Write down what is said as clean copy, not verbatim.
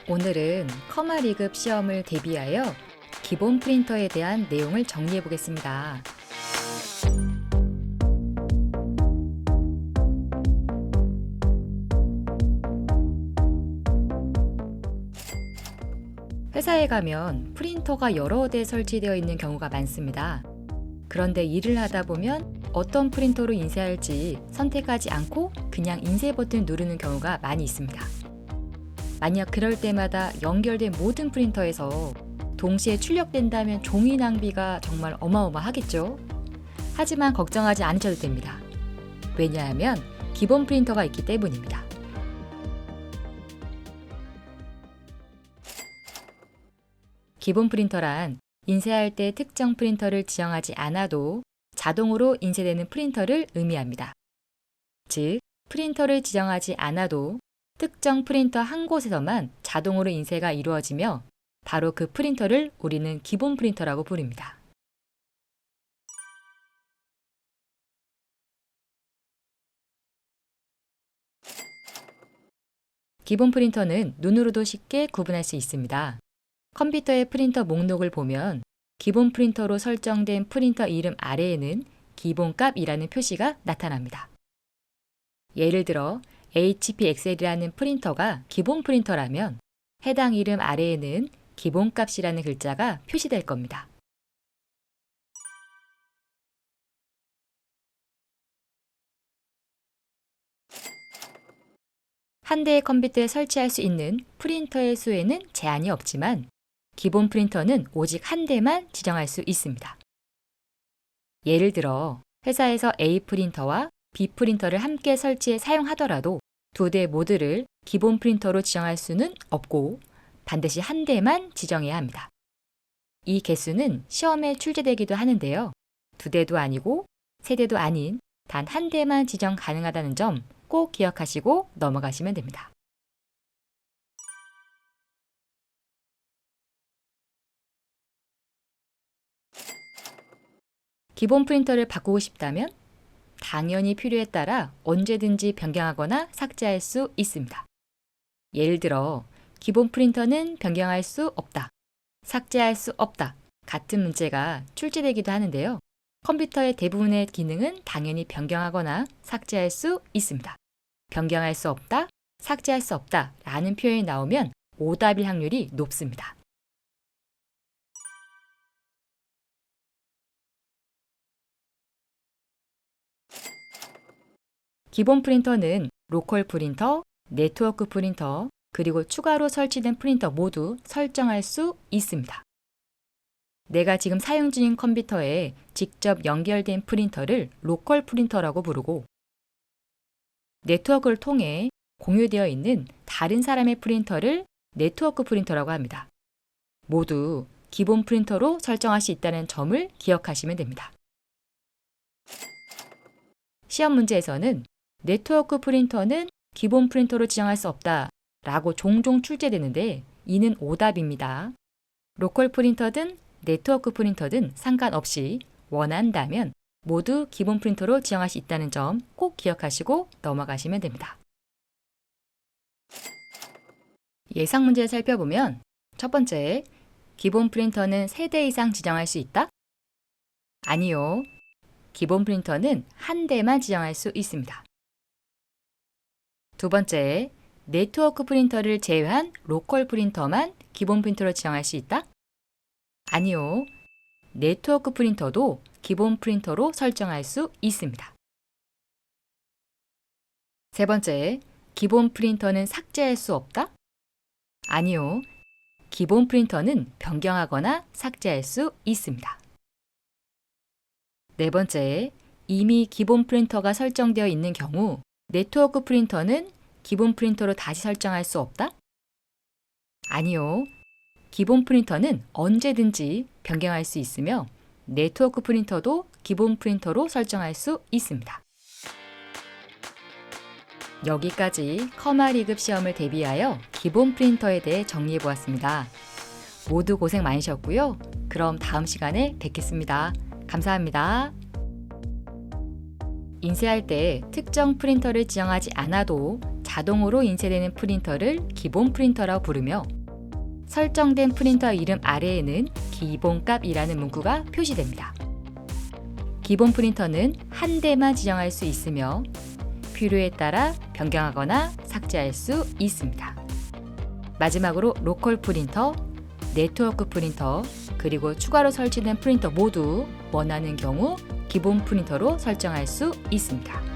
오늘은 커마 2급 시험을 대비하여 기본 프린터에 대한 내용을 정리해 보겠습니다. 회사에 가면 프린터가 여러 대 설치되어 있는 경우가 많습니다. 그런데 일을 하다 보면 어떤 프린터로 인쇄할지 선택하지 않고 그냥 인쇄 버튼 누르는 경우가 많이 있습니다. 만약 그럴 때마다 연결된 모든 프린터에서 동시에 출력된다면 종이 낭비가 정말 어마어마하겠죠? 하지만 걱정하지 않으셔도 됩니다. 왜냐하면 기본 프린터가 있기 때문입니다. 기본 프린터란 인쇄할 때 특정 프린터를 지정하지 않아도 자동으로 인쇄되는 프린터를 의미합니다. 즉, 프린터를 지정하지 않아도 특정 프린터 한 곳에서만 자동으로 인쇄가 이루어지며 바로 그 프린터를 우리는 기본 프린터라고 부릅니다. 기본 프린터는 눈으로도 쉽게 구분할 수 있습니다. 컴퓨터의 프린터 목록을 보면 기본 프린터로 설정된 프린터 이름 아래에는 기본값이라는 표시가 나타납니다. 예를 들어 HP 엑셀이라는 프린터가 기본 프린터라면 해당 이름 아래에는 기본값이라는 글자가 표시될 겁니다. 한 대의 컴퓨터에 설치할 수 있는 프린터의 수에는 제한이 없지만 기본 프린터는 오직 한 대만 지정할 수 있습니다. 예를 들어 회사에서 A 프린터와 B 프린터를 함께 설치해 사용하더라도 두 대 모두를 기본 프린터로 지정할 수는 없고 반드시 한 대만 지정해야 합니다. 이 개수는 시험에 출제되기도 하는데요. 두 대도 아니고 세 대도 아닌 단 한 대만 지정 가능하다는 점 꼭 기억하시고 넘어가시면 됩니다. 기본 프린터를 바꾸고 싶다면 당연히 필요에 따라 언제든지 변경하거나 삭제할 수 있습니다. 예를 들어 기본 프린터는 변경할 수 없다, 삭제할 수 없다 같은 문제가 출제되기도 하는데요. 컴퓨터의 대부분의 기능은 당연히 변경하거나 삭제할 수 있습니다. 변경할 수 없다, 삭제할 수 없다 라는 표현이 나오면 오답일 확률이 높습니다. 기본 프린터는 로컬 프린터, 네트워크 프린터, 그리고 추가로 설치된 프린터 모두 설정할 수 있습니다. 내가 지금 사용 중인 컴퓨터에 직접 연결된 프린터를 로컬 프린터라고 부르고 네트워크를 통해 공유되어 있는 다른 사람의 프린터를 네트워크 프린터라고 합니다. 모두 기본 프린터로 설정할 수 있다는 점을 기억하시면 됩니다. 시험 문제에서는 네트워크 프린터는 기본 프린터로 지정할 수 없다 라고 종종 출제되는데 이는 오답입니다. 로컬 프린터든 네트워크 프린터든 상관없이 원한다면 모두 기본 프린터로 지정할 수 있다는 점 꼭 기억하시고 넘어가시면 됩니다. 예상 문제를 살펴보면 첫 번째, 기본 프린터는 3대 이상 지정할 수 있다? 아니요. 기본 프린터는 한 대만 지정할 수 있습니다. 두 번째, 네트워크 프린터를 제외한 로컬 프린터만 기본 프린터로 지정할 수 있다? 아니요. 네트워크 프린터도 기본 프린터로 설정할 수 있습니다. 세 번째, 기본 프린터는 삭제할 수 없다? 아니요. 기본 프린터는 변경하거나 삭제할 수 있습니다. 네 번째, 이미 기본 프린터가 설정되어 있는 경우 네트워크 프린터는 기본 프린터로 다시 설정할 수 없다? 아니요. 기본 프린터는 언제든지 변경할 수 있으며 네트워크 프린터도 기본 프린터로 설정할 수 있습니다. 여기까지 커마 2급 시험을 대비하여 기본 프린터에 대해 정리해 보았습니다. 모두 고생 많으셨고요. 그럼 다음 시간에 뵙겠습니다. 감사합니다. 인쇄할 때 특정 프린터를 지정하지 않아도 자동으로 인쇄되는 프린터를 기본 프린터라고 부르며 설정된 프린터 이름 아래에는 기본값이라는 문구가 표시됩니다. 기본 프린터는 한 대만 지정할 수 있으며 필요에 따라 변경하거나 삭제할 수 있습니다. 마지막으로 로컬 프린터, 네트워크 프린터, 그리고 추가로 설치된 프린터 모두 원하는 경우 기본 프린터로 설정할 수 있습니다.